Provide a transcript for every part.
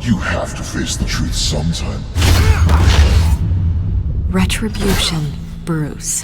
You have to face the truth sometime. Retribution, Bruce.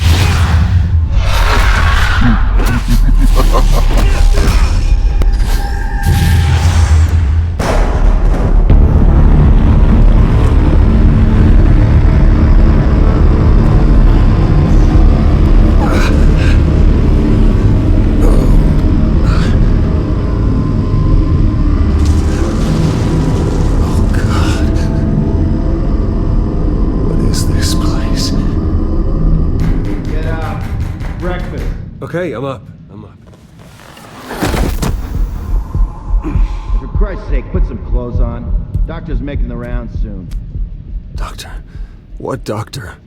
Okay, I'm up. For Christ's sake, put some clothes on. Doctor's making the rounds soon. Doctor? What doctor?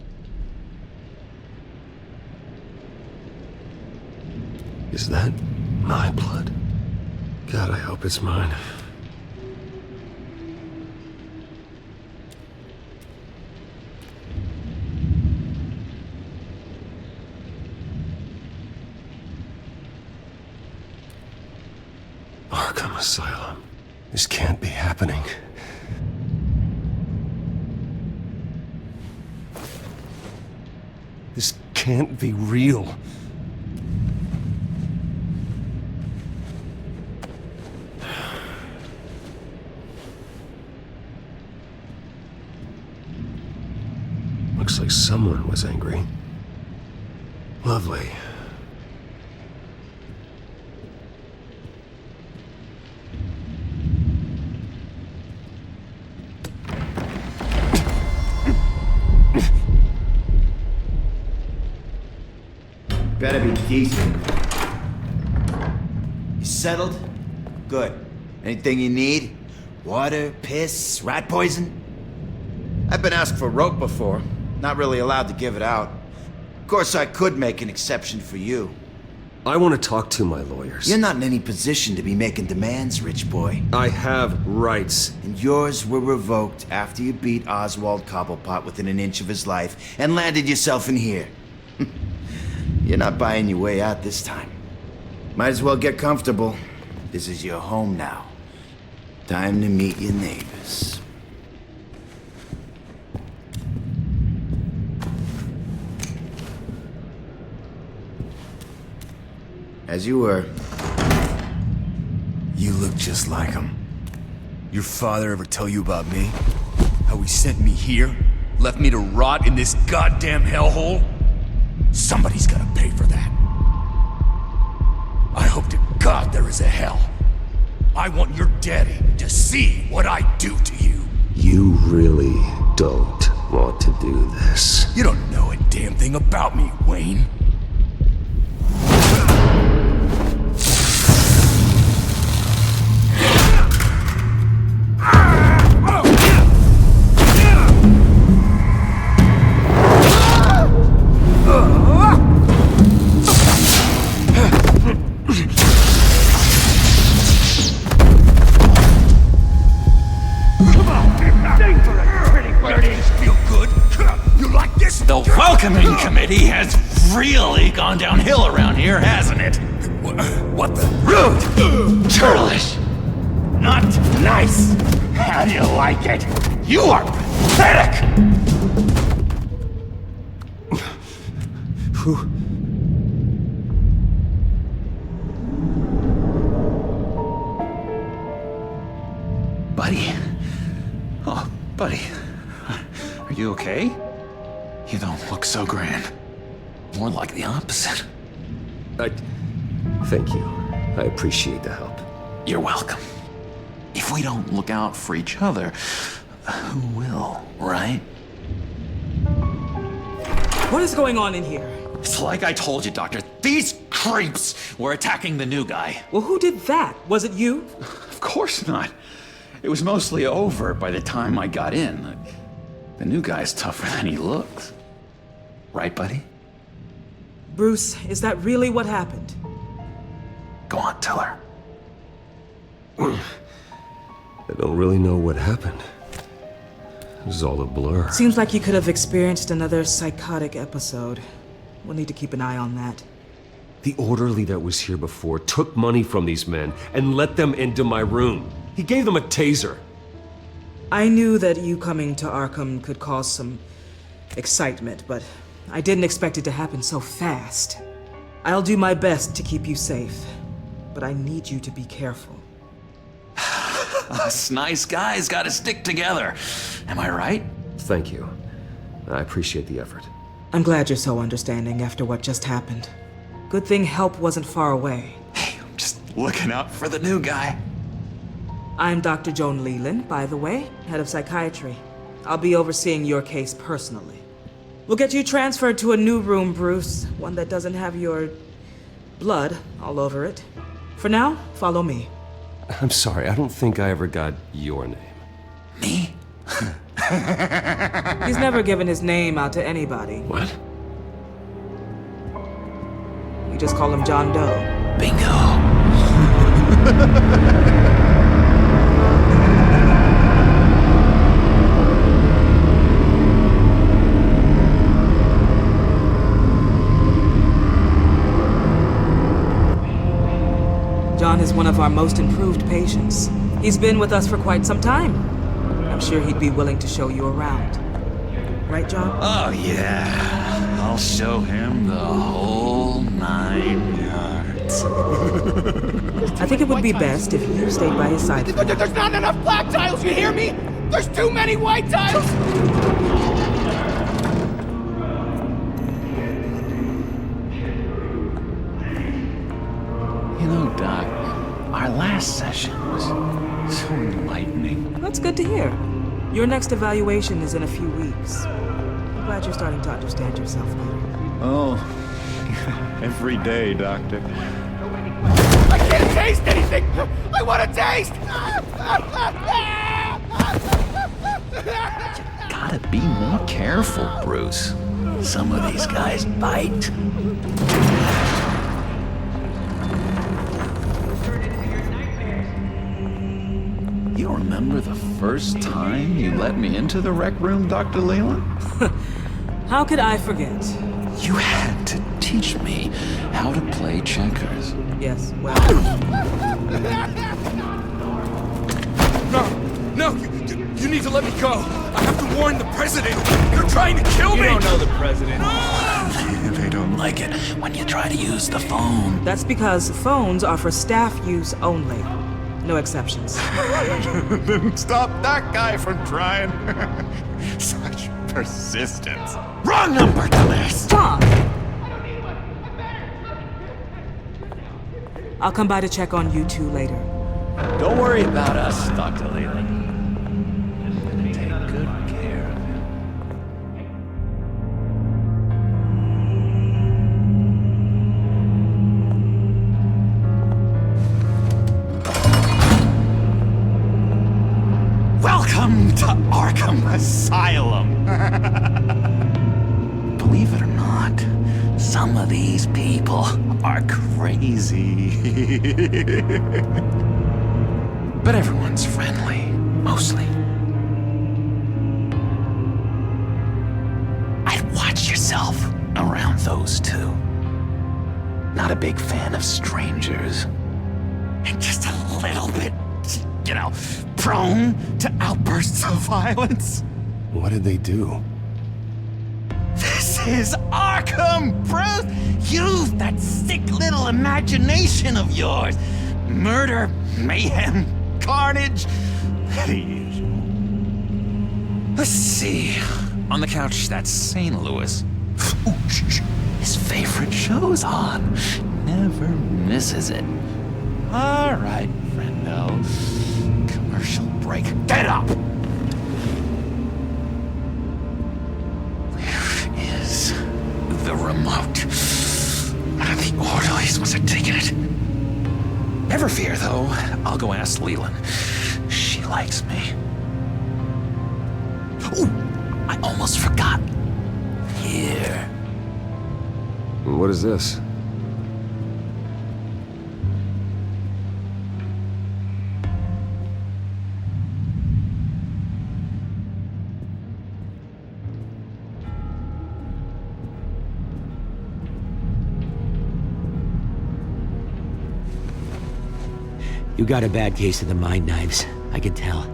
Is that my blood? God, I hope it's mine. Arkham Asylum. This can't be happening. This can't be real. Looks like someone was angry. Lovely. Better be decent. You settled? Good. Anything you need? Water, piss, rat poison? I've been asked for rope before. Not really allowed to give it out. Of course, I could make an exception for you. I want to talk to my lawyers. You're not in any position to be making demands, rich boy. I have rights. And yours were revoked after you beat Oswald Cobblepot within an inch of his life and landed yourself in here. You're not buying your way out this time. Might as well get comfortable. This is your home now. Time to meet your neighbors. As you were. You look just like him. Your father ever tell you about me? How he sent me here? Left me to rot in this goddamn hellhole? Somebody's gotta pay for that. I hope to God there is a hell. I want your daddy to see what I do to you. You really don't want to do this. You don't know a damn thing about me, Wayne. The welcoming committee has really gone downhill around here, hasn't it? What the? Rude! Churlish! Not nice! How do you like it? You are pathetic! Who? Buddy? Oh, buddy. Are you okay? You don't look so grand. More like the opposite. Thank you. I appreciate the help. You're welcome. If we don't look out for each other, who will, right? What is going on in here? It's like I told you, Doctor. These creeps were attacking the new guy. Well, who did that? Was it you? Of course not. It was mostly over by the time I got in. The new guy's tougher than he looks. Right, buddy? Bruce, is that really what happened? Go on, tell her. I don't really know what happened. It was all a blur. Seems like you could have experienced another psychotic episode. We'll need to keep an eye on that. The orderly that was here before took money from these men and let them into my room. He gave them a taser. I knew that you coming to Arkham could cause some excitement, but I didn't expect it to happen so fast. I'll do my best to keep you safe, but I need you to be careful. Us nice guys gotta stick together. Am I right? Thank you. I appreciate the effort. I'm glad you're so understanding after what just happened. Good thing help wasn't far away. Hey, I'm just looking out for the new guy. I'm Dr. Joan Leland, by the way, head of psychiatry. I'll be overseeing your case personally. We'll get you transferred to a new room, Bruce, one that doesn't have your blood all over it. For now, follow me. I'm sorry, I don't think I ever got your name. Me? He's never given his name out to anybody. What? We just call him John Doe. Bingo. John is one of our most improved patients. He's been with us for quite some time. I'm sure he'd be willing to show you around. Right, John? Oh, yeah. I'll show him the whole 9 yards. I think it would be best if you stayed by his side. There's not enough black tiles, you hear me? There's too many white tiles! You know, Doc, our last session was so enlightening. That's good to hear. Your next evaluation is in a few weeks. I'm glad you're starting to understand yourself better. Oh, every day, Doctor. I can't taste anything! I want to taste! Gotta be more careful, Bruce. Some of these guys bite. You remember the first time you let me into the rec room, Dr. Leland? How could I forget? You had to teach me how to play checkers. Yes, well, No, you need to let me go. I have to warn the president. You're trying to kill me. You don't know the president. They don't like it when you try to use the phone. that's because phones are for staff use only. No exceptions. Then stop that guy from trying. Such persistence. Wrong number, dumbass! Tom! I'll come by to check on you two later. Don't worry about us, Dr. Leland. I'm gonna take good care of him. Welcome to Arkham Asylum. Believe it or not, some of these people are crazy. But everyone's friendly, mostly. I'd watch yourself around those two. Not a big fan of strangers. And just a little bit, prone to outbursts of violence. What did they do? This is Arkham, Bruce! Use that sick little imagination of yours. Murder, mayhem, carnage. The usual. Let's see. On the couch, that's St. Louis. Ooh, shh. His favorite show's on. Never misses it. All right, friendo. Commercial break. Get up! Where is the remote? The orderlies must have taken it. Never fear, though. I'll go ask Leland. She likes me. Ooh, I almost forgot. Here. What is this? You got a bad case of the mind knives. I can tell.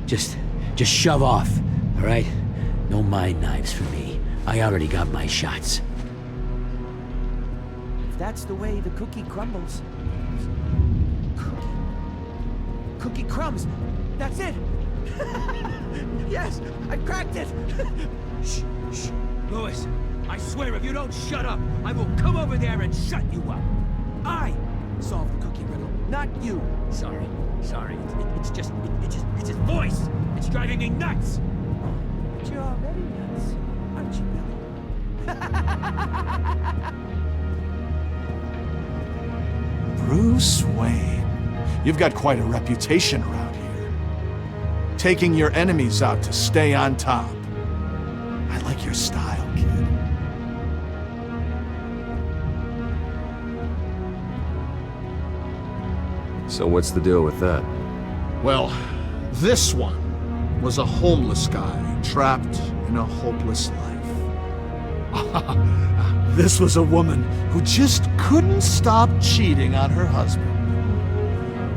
Just shove off, all right? No mind knives for me. I already got my shots. If that's the way the cookie crumbles. Cookie crumbs. That's it. Yes, I cracked it. Shh, shh. Louis, I swear if you don't shut up, I will come over there and shut you up. I solved the cookie riddle, not you. Sorry. It's just his voice. It's driving me nuts. But you're already nuts, aren't you, Billy? Bruce Wayne. You've got quite a reputation around here. Taking your enemies out to stay on top. I like your style, kid. So what's the deal with that? Well, this one was a homeless guy trapped in a hopeless life. This was a woman who just couldn't stop cheating on her husband.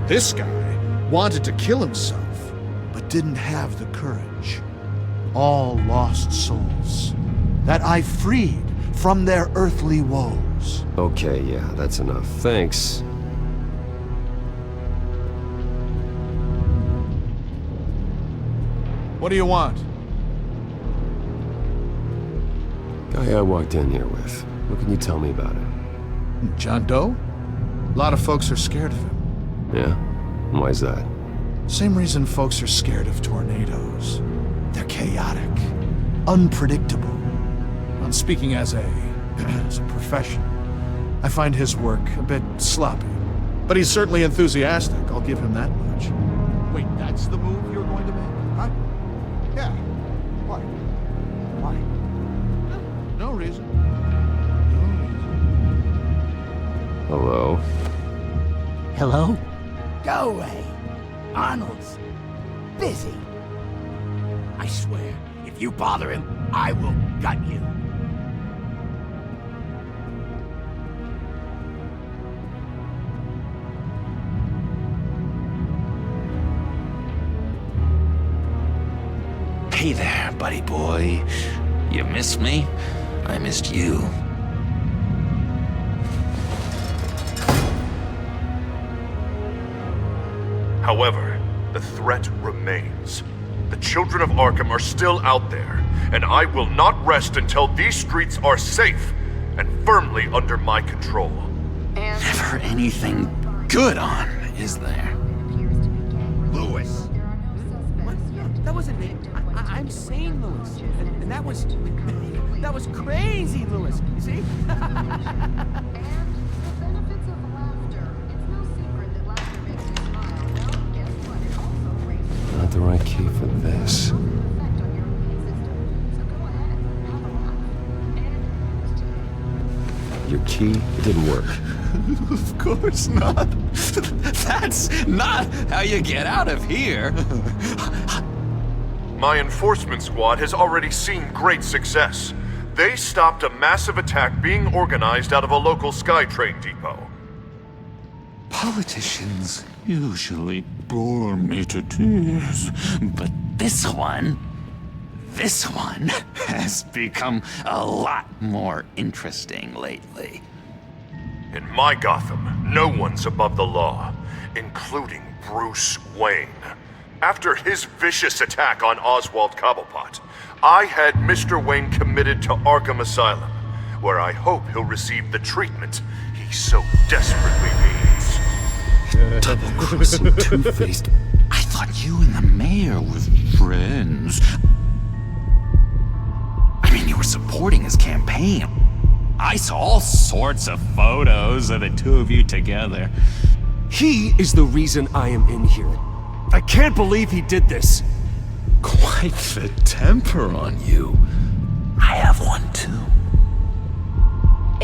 This guy wanted to kill himself, but didn't have the courage. All lost souls that I freed from their earthly woes. Okay, yeah, that's enough. Thanks. What do you want? Guy I walked in here with. What can you tell me about it? John Doe? A lot of folks are scared of him. Yeah? Why's that? Same reason folks are scared of tornadoes. They're chaotic, unpredictable. And speaking as a profession, I find his work a bit sloppy. But he's certainly enthusiastic, I'll give him that much. Wait, that's the move you're going to make? Huh? Yeah. Why? Why? No reason. Hello? Hello? Go away. Arnold's busy. I swear, if you bother him, I will gut you. Hey there, buddy boy. You missed me? I missed you. However, the threat remains. The children of Arkham are still out there, and I will not rest until these streets are safe and firmly under my control. Never anything good on, is there? Louis. What? No, that wasn't me. I'm sane, Louis. And that was... that was crazy, Louis. You see? Not the right key for this. Your key, it didn't work. Of course not. That's not how you get out of here. My enforcement squad has already seen great success. They stopped a massive attack being organized out of a local SkyTrain depot. Politicians usually bore me to tears, but this one has become a lot more interesting lately. In my Gotham, no one's above the law, including Bruce Wayne. After his vicious attack on Oswald Cobblepot, I had Mr. Wayne committed to Arkham Asylum, where I hope he'll receive the treatment he so desperately needs. Double-crossing, two-faced. I thought you and the mayor were friends. I mean, you were supporting his campaign. I saw all sorts of photos of the two of you together. He is the reason I am in here. I can't believe he did this. Quite the temper on you. I have one too.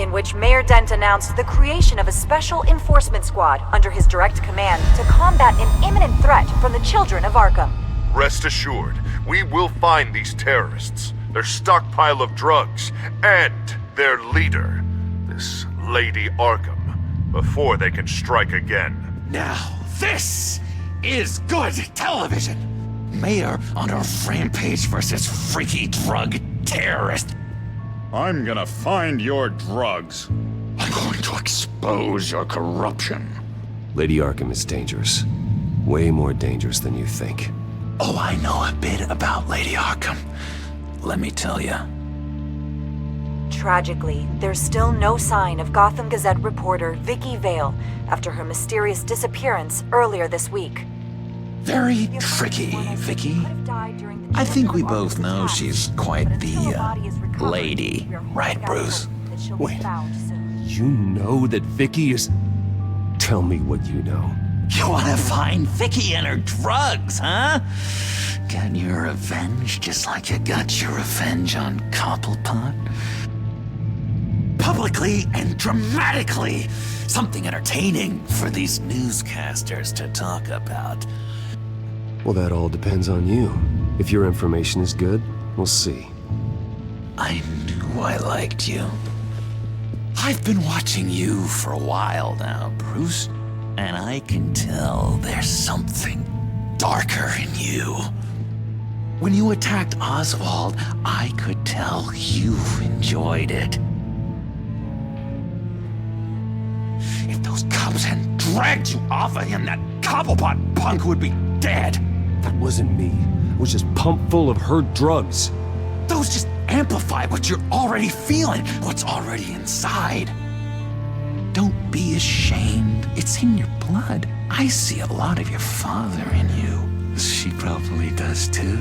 In which Mayor Dent announced the creation of a special enforcement squad under his direct command to combat an imminent threat from the children of Arkham. Rest assured, we will find these terrorists, their stockpile of drugs, and their leader, this Lady Arkham, before they can strike again. Now, this is good television! Mayor on a rampage versus freaky drug terrorist. I'm gonna find your drugs. I'm going to expose your corruption. Lady Arkham is dangerous. Way more dangerous than you think. Oh, I know a bit about Lady Arkham. Let me tell you. Tragically, there's still no sign of Gotham Gazette reporter Vicky Vale after her mysterious disappearance earlier this week. Very tricky, Vicky. I think we both know she's quite the lady, right, Bruce? Wait, you know that Vicky is... Tell me what you know. You wanna find Vicky and her drugs, huh? Get your revenge just like you got your revenge on Cobblepot? Publicly and dramatically! Something entertaining for these newscasters to talk about. Well, that all depends on you. If your information is good, we'll see. I knew I liked you. I've been watching you for a while now, Bruce, and I can tell there's something darker in you. When you attacked Oswald, I could tell you enjoyed it. If those cops hadn't dragged you off of him, that Cobblepot punk would be dead. That wasn't me. It was just pumped full of her drugs. Those just amplify what you're already feeling, what's already inside. Don't be ashamed. It's in your blood. I see a lot of your father in you. She probably does too.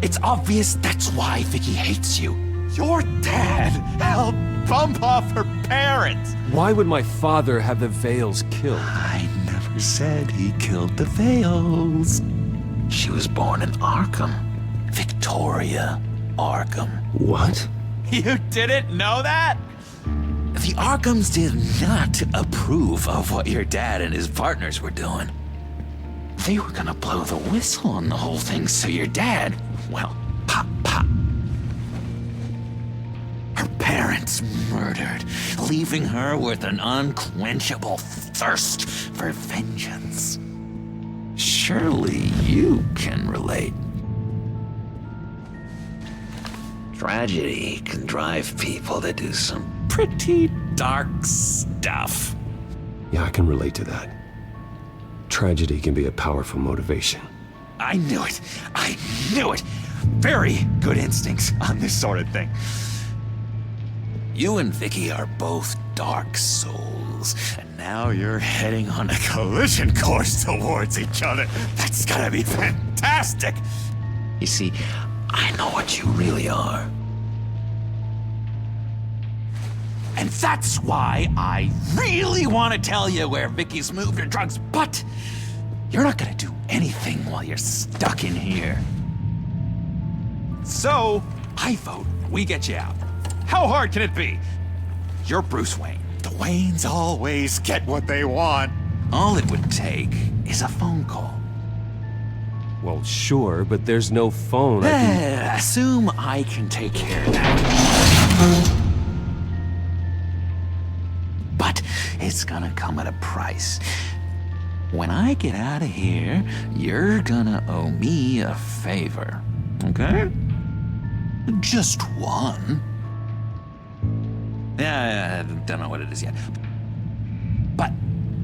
It's obvious that's why Vicky hates you. Your dad helped bump off her parents. Why would my father have the Vales killed? I never said he killed the Vales. She was born in Arkham. Victoria Arkham. What? You didn't know that? The Arkhams did not approve of what your dad and his partners were doing. They were gonna blow the whistle on the whole thing, so your dad, well, pop. Her parents murdered, leaving her with an unquenchable thirst for vengeance. Surely you can relate. Tragedy can drive people to do some pretty dark stuff. Yeah, I can relate to that. Tragedy can be a powerful motivation. I knew it. I knew it. Very good instincts on this sort of thing. You and Vicky are both dark souls, and now you're heading on a collision course towards each other. That's gonna be fantastic. You see, I know what you really are. And that's why I really want to tell you where Vicky's moved her drugs, but you're not gonna do anything while you're stuck in here. So, I vote we get you out. How hard can it be? You're Bruce Wayne. The Waynes always get what they want. All it would take is a phone call. Well, sure, but there's no phone. Assume I can take care of that. But it's gonna come at a price. When I get out of here, you're gonna owe me a favor, okay? Just one. Yeah, I don't know what it is yet. But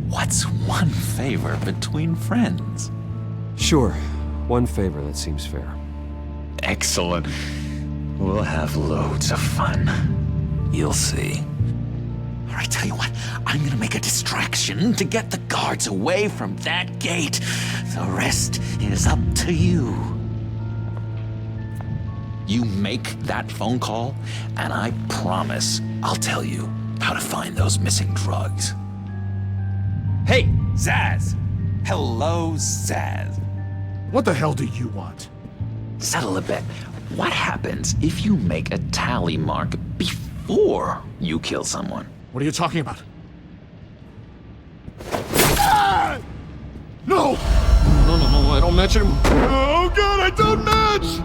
what's one favor between friends? Sure. One favor, that seems fair. Excellent. We'll have loads of fun. You'll see. All right, tell you what, I'm gonna make a distraction to get the guards away from that gate. The rest is up to you. You make that phone call, and I promise I'll tell you how to find those missing drugs. Hey, Zaz! Hello, Zaz. What the hell do you want? Settle a bet. What happens if you make a tally mark before you kill someone? What are you talking about? Ah! No! No, I don't match him. Oh god, I don't match!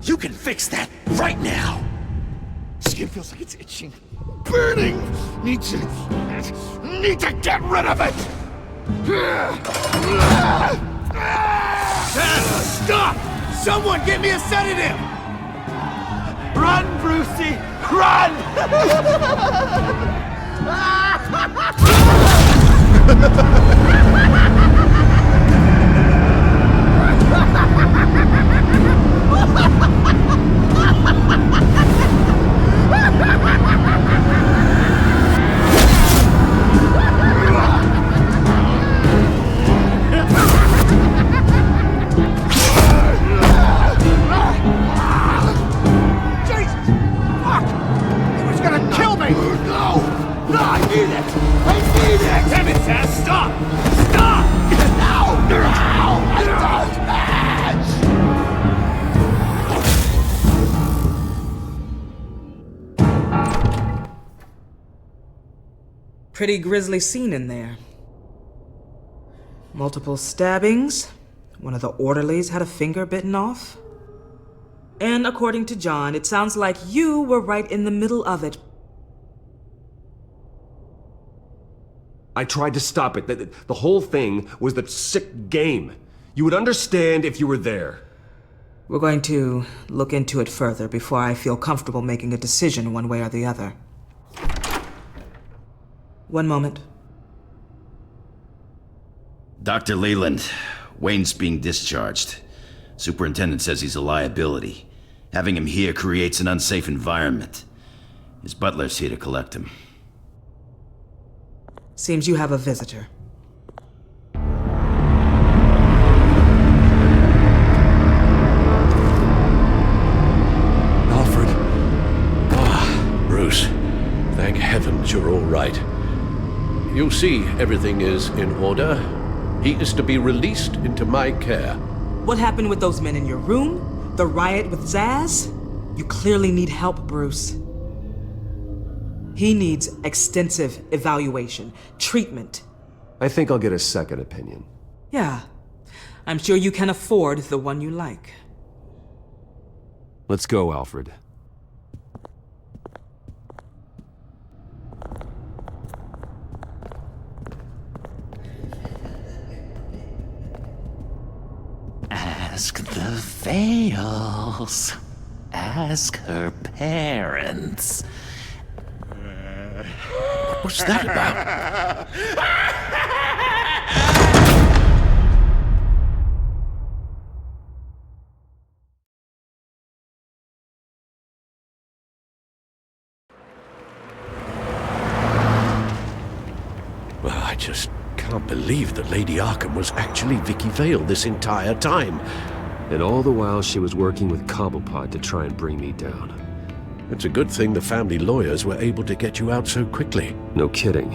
You can fix that right now! Skin feels like it's itching. Burning! Need to get rid of it! Stop! Someone get me a sedative! Run, Brucey! Run! Pretty grisly scene in there. Multiple stabbings. One of the orderlies had a finger bitten off. And according to John, it sounds like you were right in the middle of it. I tried to stop it. The whole thing was the sick game. You would understand if you were there. We're going to look into it further before I feel comfortable making a decision one way or the other. One moment. Dr. Leland, Wayne's being discharged. Superintendent says he's a liability. Having him here creates an unsafe environment. His butler's here to collect him. Seems you have a visitor. Alfred. Bruce. Thank heavens you're all right. You'll see everything is in order. He is to be released into my care. What happened with those men in your room? The riot with Zaz? You clearly need help, Bruce. He needs extensive evaluation, treatment. I think I'll get a second opinion. Yeah. I'm sure you can afford the one you like. Let's go, Alfred. Ask the Vales. Ask her parents. What's that about? Well, I just can't believe that Lady Arkham was actually Vicky Vale this entire time. And all the while she was working with Cobblepot to try and bring me down. It's a good thing the family lawyers were able to get you out so quickly. No kidding.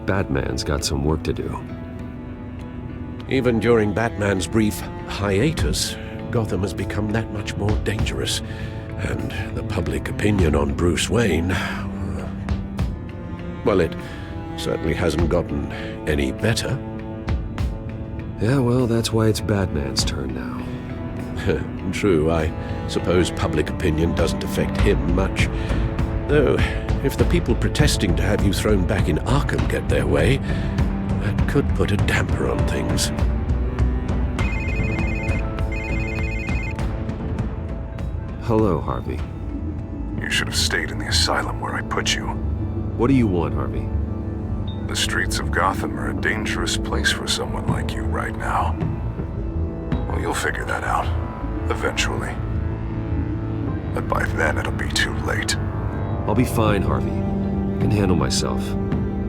Batman's got some work to do. Even during Batman's brief hiatus, Gotham has become that much more dangerous. And the public opinion on Bruce Wayne... well, it certainly hasn't gotten any better. Yeah, well, that's why it's Batman's turn now. True, I suppose public opinion doesn't affect him much. Though, if the people protesting to have you thrown back in Arkham get their way, that could put a damper on things. Hello, Harvey. You should have stayed in the asylum where I put you. What do you want, Harvey? The streets of Gotham are a dangerous place for someone like you right now. Well, you'll figure that out. Eventually. But by then, it'll be too late. I'll be fine, Harvey. I can handle myself.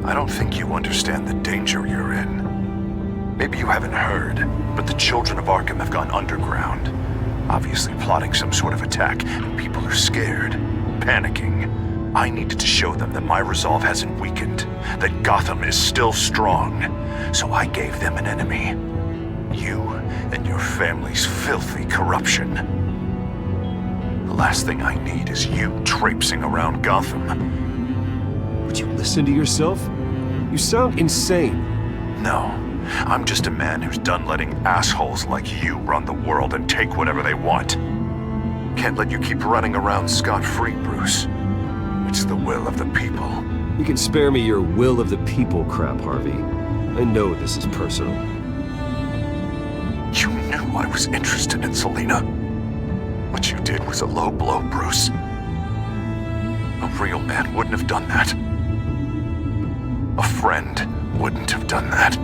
I don't think you understand the danger you're in. Maybe you haven't heard, but the children of Arkham have gone underground. Obviously plotting some sort of attack, and people are scared, panicking. I needed to show them that my resolve hasn't weakened, that Gotham is still strong. So I gave them an enemy. You and your family's filthy corruption. The last thing I need is you traipsing around Gotham. Would you listen to yourself? You sound insane. No, I'm just a man who's done letting assholes like you run the world and take whatever they want. Can't let you keep running around scot-free, Bruce. It's the will of the people. You can spare me your will of the people crap, Harvey. I know this is personal. You knew I was interested in Selina. What you did was a low blow, Bruce. A real man wouldn't have done that. A friend wouldn't have done that.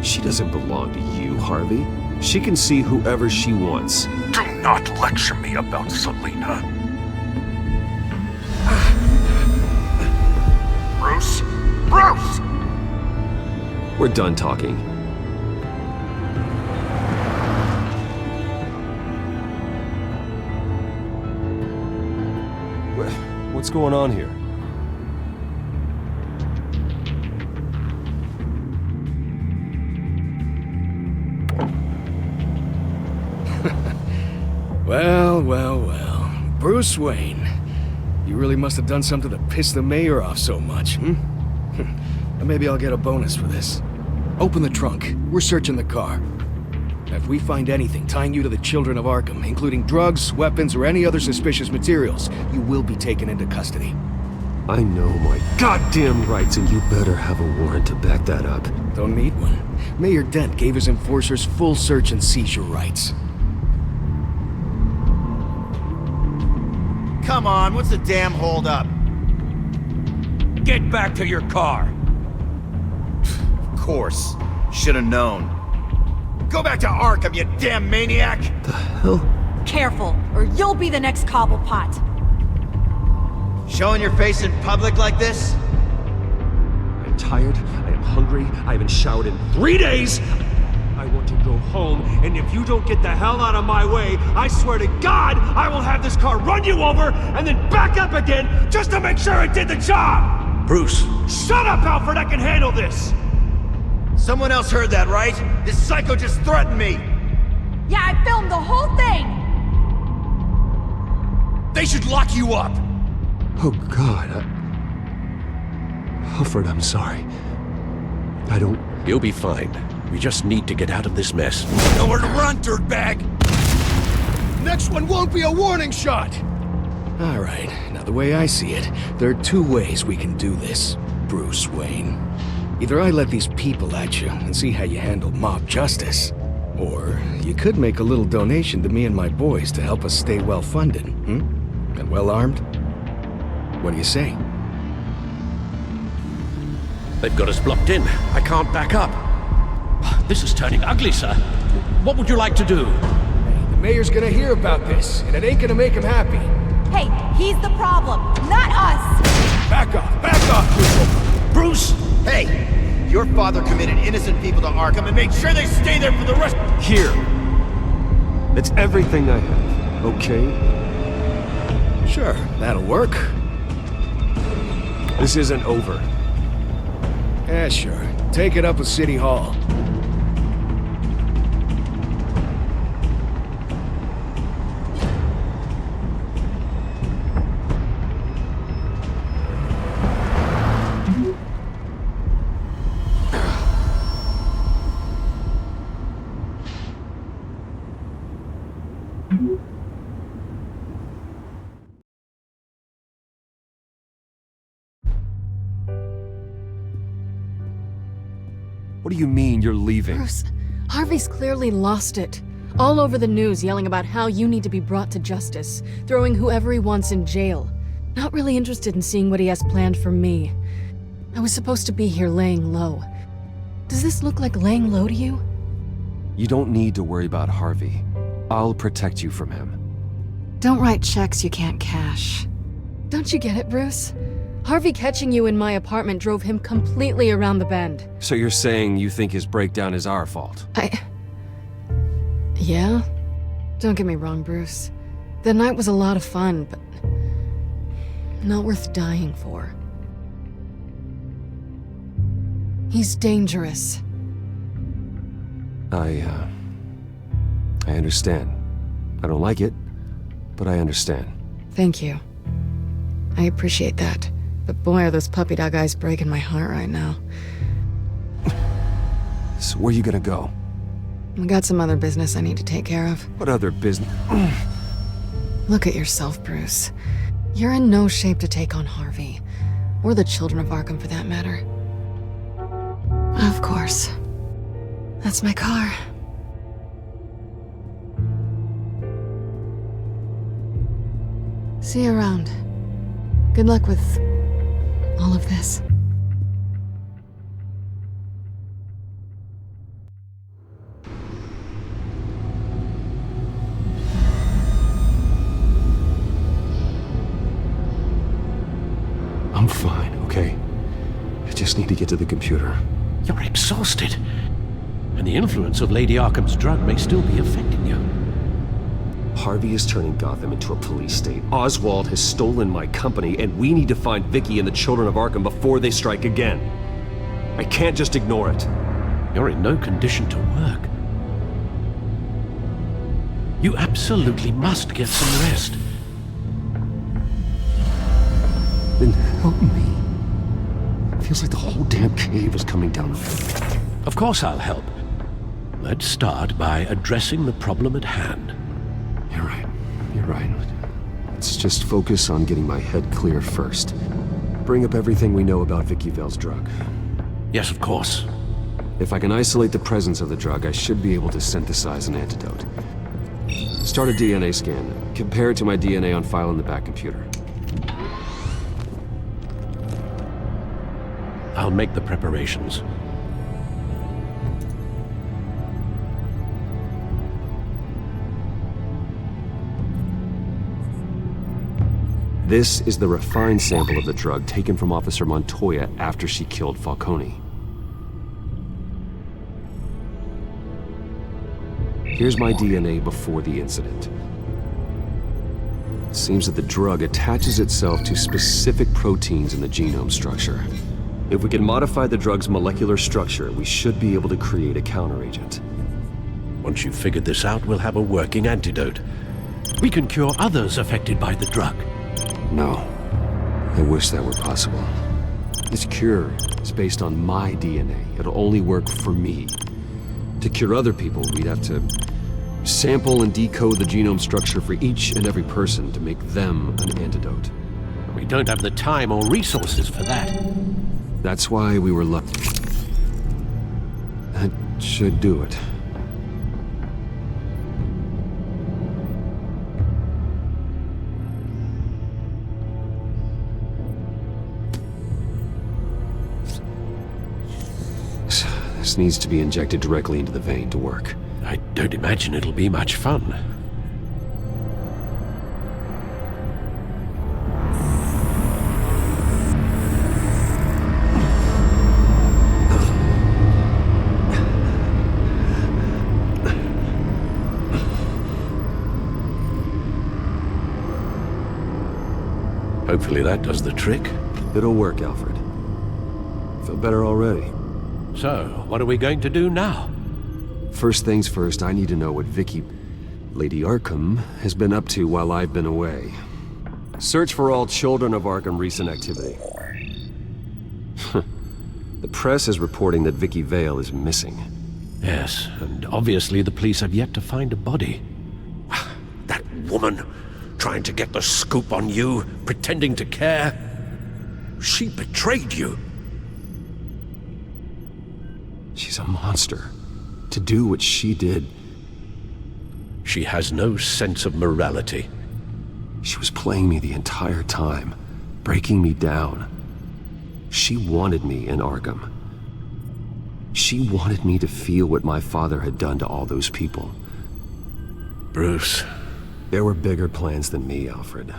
She doesn't belong to you, Harvey. She can see whoever she wants. Do not lecture me about Selina. Bruce? Bruce! We're done talking. What's going on here? Well. Bruce Wayne. You really must have done something to piss the mayor off so much, And maybe I'll get a bonus for this. Open the trunk. We're searching the car. If we find anything tying you to the children of Arkham, including drugs, weapons, or any other suspicious materials, you will be taken into custody. I know my goddamn rights, and you better have a warrant to back that up. Don't need one. Mayor Dent gave his enforcers full search and seizure rights. Come on, what's the damn holdup? Get back to your car! Of course. Should've known. Go back to Arkham, you damn maniac! The hell? Careful, or you'll be the next Cobblepot. Showing your face in public like this? I'm tired, I am hungry, I haven't showered in 3 days! I want to go home, and if you don't get the hell out of my way, I swear to God, I will have this car run you over, and then back up again, just to make sure it did the job! Bruce! Shut up, Alfred, I can handle this! Someone else heard that, right? This psycho just threatened me! Yeah, I filmed the whole thing! They should lock you up! Oh God, Alfred, I'm sorry. I don't... You'll be fine. We just need to get out of this mess. Nowhere to run, dirtbag! Next one won't be a warning shot! Alright, now the way I see it, there are 2 ways we can do this, Bruce Wayne. Either I let these people at you and see how you handle mob justice, or you could make a little donation to me and my boys to help us stay well-funded, And well-armed? What do you say? They've got us blocked in. I can't back up. This is turning ugly, sir. What would you like to do? The mayor's gonna hear about this, and it ain't gonna make him happy. Hey, he's the problem, not us! Back off, people! Bruce! Hey! Your father committed innocent people to Arkham and made sure they stay there for the rest— Here! It's everything I have, okay? Sure, that'll work. This isn't over. Yeah, sure. Take it up with City Hall. What do you mean you're leaving? Bruce, Harvey's clearly lost it. All over the news yelling about how you need to be brought to justice, throwing whoever he wants in jail. Not really interested in seeing what he has planned for me. I was supposed to be here laying low. Does this look like laying low to you? You don't need to worry about Harvey. I'll protect you from him. Don't write checks you can't cash. Don't you get it, Bruce? Harvey catching you in my apartment drove him completely around the bend. So you're saying you think his breakdown is our fault? Yeah? Don't get me wrong, Bruce. The night was a lot of fun, but not worth dying for. He's dangerous. I understand. I don't like it, but I understand. Thank you. I appreciate that. But boy, are those puppy dog eyes breaking my heart right now. So where are you gonna go? I got some other business I need to take care of. What other business? Look at yourself, Bruce. You're in no shape to take on Harvey. Or the children of Arkham, for that matter. Of course. That's my car. See you around. Good luck with all of this. I'm fine, okay? I just need to get to the computer. You're exhausted. And the influence of Lady Arkham's drug may still be affecting you. Harvey is turning Gotham into a police state. Oswald has stolen my company, and we need to find Vicky and the children of Arkham before they strike again. I can't just ignore it. You're in no condition to work. You absolutely must get some rest. Then help me. It feels like the whole damn cave is coming down. Of course I'll help. Let's start by addressing the problem at hand. You're right. You're right. Let's just focus on getting my head clear first. Bring up everything we know about Vicky Vale's drug. Yes, of course. If I can isolate the presence of the drug, I should be able to synthesize an antidote. Start a DNA scan. Compare it to my DNA on file in the back computer. I'll make the preparations. This is the refined sample of the drug taken from Officer Montoya after she killed Falcone. Here's my DNA before the incident. It seems that the drug attaches itself to specific proteins in the genome structure. If we can modify the drug's molecular structure, we should be able to create a counteragent. Once you've figured this out, we'll have a working antidote. We can cure others affected by the drug. No. I wish that were possible. This cure is based on my DNA. It'll only work for me. To cure other people, we'd have to sample and decode the genome structure for each and every person to make them an antidote. We don't have the time or resources for that. That's why we were lucky. That should do it. This needs to be injected directly into the vein to work. I don't imagine it'll be much fun. Hopefully that does the trick. It'll work, Alfred. Feel better already. So, what are we going to do now? First things first, I need to know what Vicky, Lady Arkham, has been up to while I've been away. Search for all children of Arkham recent activity. The press is reporting that Vicky Vale is missing. Yes, and obviously the police have yet to find a body. That woman, trying to get the scoop on you, pretending to care. She betrayed you. She's a monster. To do what she did. She has no sense of morality. She was playing me the entire time, breaking me down. She wanted me in Arkham. She wanted me to feel what my father had done to all those people. Bruce. There were bigger plans than me, Alfred.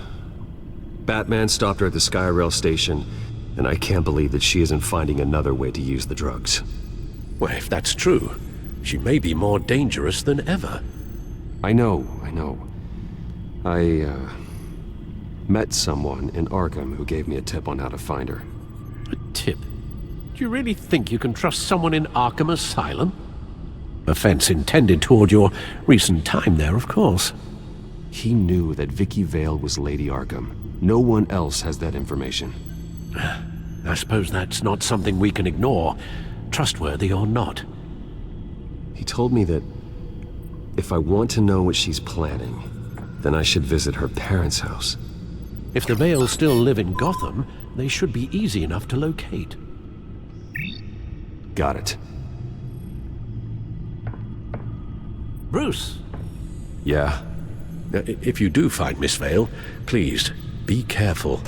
Batman stopped her at the Skyrail station, and I can't believe that she isn't finding another way to use the drugs. Well, if that's true, she may be more dangerous than ever. I know. I met someone in Arkham who gave me a tip on how to find her. A tip? Do you really think you can trust someone in Arkham Asylum? Offense intended toward your recent time there, of course. He knew that Vicky Vale was Lady Arkham. No one else has that information. I suppose that's not something we can ignore, trustworthy or not. He told me that if I want to know what she's planning, then I should visit her parents' house. If the Vales still live in Gotham, they should be easy enough to locate. Got it. Bruce! Yeah? If you do find Miss Vale, please, Be careful.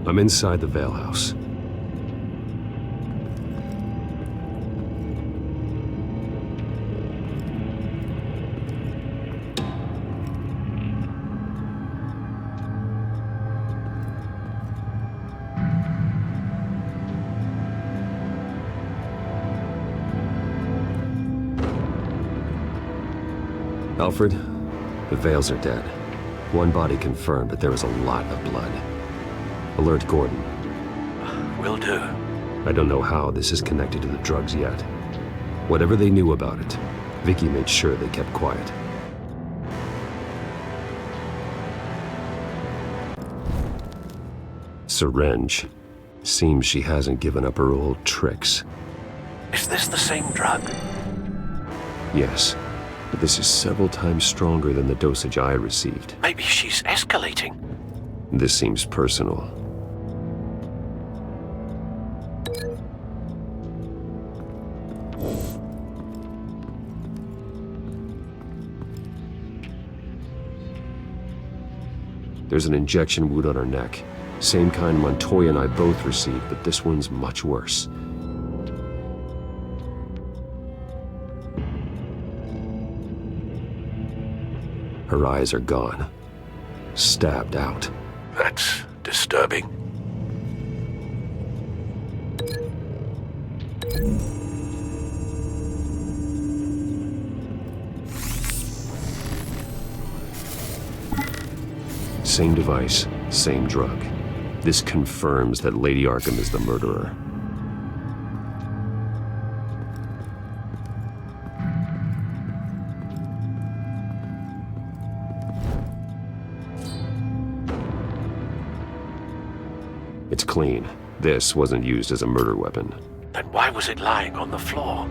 I'm inside the Vale House. Alfred, the Vales are dead. One body confirmed, but there is a lot of blood. Alert Gordon. Will do. I don't know how this is connected to the drugs yet. Whatever they knew about it, Vicky made sure they kept quiet. Syringe. Seems she hasn't given up her old tricks. Is this the same drug? Yes, but this is several times stronger than the dosage I received. Maybe she's escalating. This seems personal. There's an injection wound on her neck. Same kind Montoya and I both received, but this one's much worse. Her eyes are gone. Stabbed out. That's disturbing. Same device, same drug. This confirms that Lady Arkham is the murderer. It's clean. This wasn't used as a murder weapon. Then why was it lying on the floor?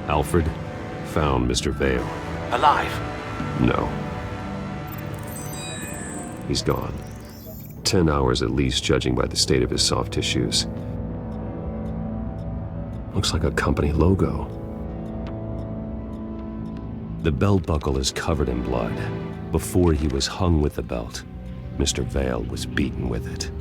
Alfred found Mr. Vale. Alive? No. He's gone. 10 hours at least, judging by the state of his soft tissues. Looks like a company logo. The belt buckle is covered in blood. Before he was hung with the belt, Mr. Vale was beaten with it.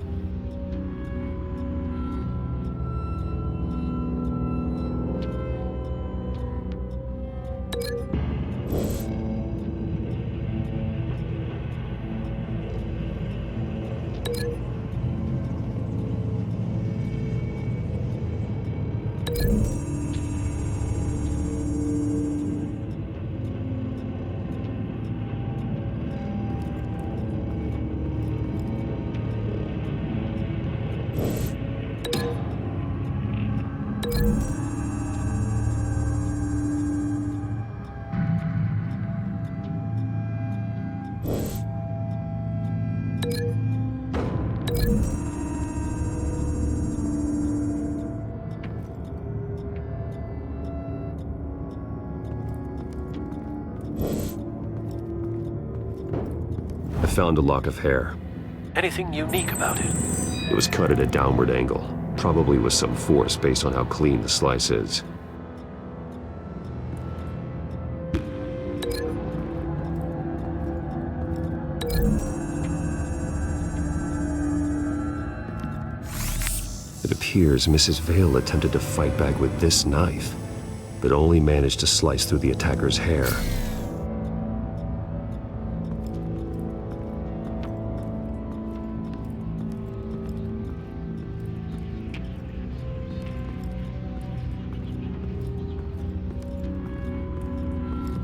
I found a lock of hair. Anything unique about it? It was cut at a downward angle, probably with some force based on how clean the slice is. It appears Mrs. Vale attempted to fight back with this knife, but only managed to slice through the attacker's hair.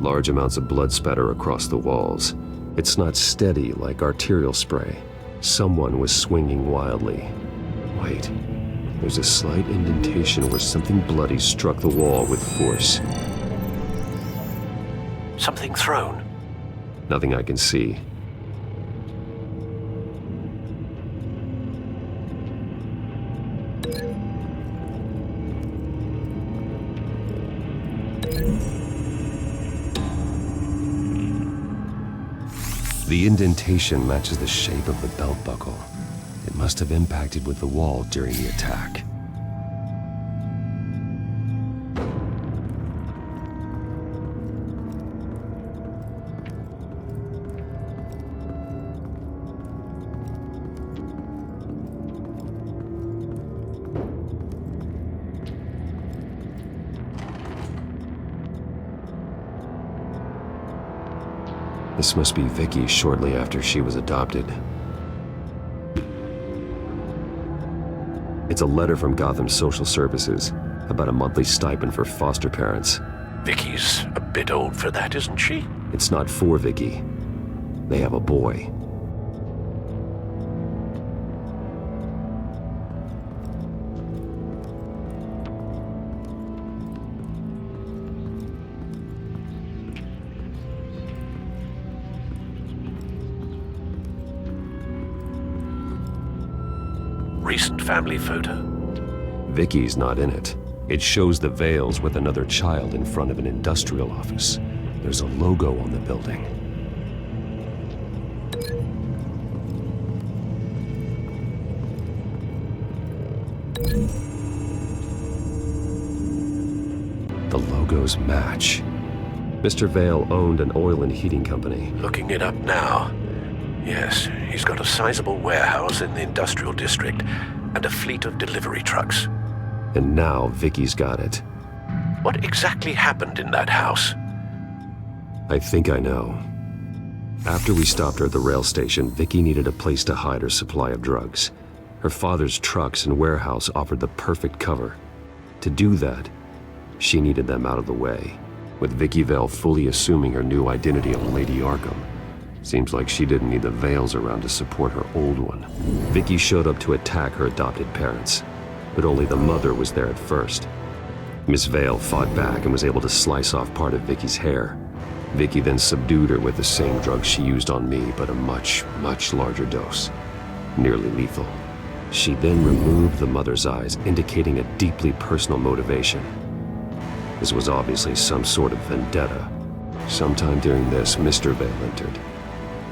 Large amounts of blood spatter across the walls. It's not steady like arterial spray. Someone was swinging wildly. Wait, there's a slight indentation where something bloody struck the wall with force. Something thrown. Nothing I can see. The indentation matches the shape of the belt buckle. It must have impacted with the wall during the attack. This must be Vicky shortly after she was adopted. It's a letter from Gotham Social Services about a monthly stipend for foster parents. Vicky's a bit old for that, isn't she? It's not for Vicky. They have a boy. Recent family photo? Vicky's not in it. It shows the Vales with another child in front of an industrial office. There's a logo on the building. The logos match. Mr. Vale owned an oil and heating company. Looking it up now. Yes, he's got a sizable warehouse in the industrial district and a fleet of delivery trucks. And now Vicky's got it. What exactly happened in that house? I think I know. After we stopped her at the rail station, Vicky needed a place to hide her supply of drugs. Her father's trucks and warehouse offered the perfect cover. To do that, she needed them out of the way, with Vicky Vale fully assuming her new identity of Lady Arkham. Seems like she didn't need the Vales around to support her old one. Vicky showed up to attack her adopted parents, but only the mother was there at first. Miss Vale fought back and was able to slice off part of Vicky's hair. Vicky then subdued her with the same drug she used on me, but a much, much larger dose. Nearly lethal. She then removed the mother's eyes, indicating a deeply personal motivation. This was obviously some sort of vendetta. Sometime during this, Mr. Vale entered.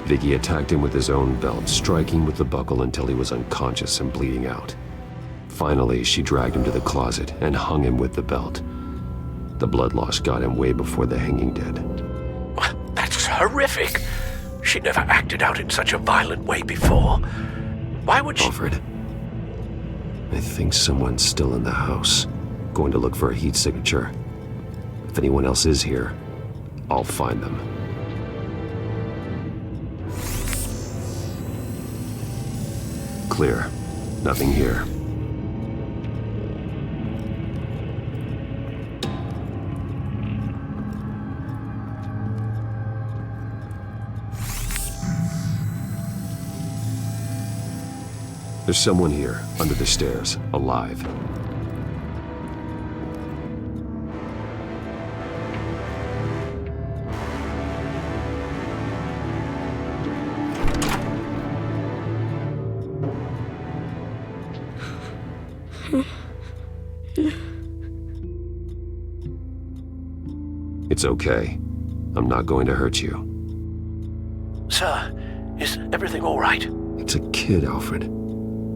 Vicky attacked him with his own belt, striking with the buckle until he was unconscious and bleeding out. Finally, she dragged him to the closet and hung him with the belt. The blood loss got him way before the hanging did. That's horrific. She never acted out in such a violent way before. Why would she— Alfred, I think someone's still in the house. Going to look for a heat signature. If anyone else is here, I'll find them. Clear. Nothing here. There's someone here, under the stairs, alive. It's okay. I'm not going to hurt you. Sir, is everything all right? It's a kid, Alfred.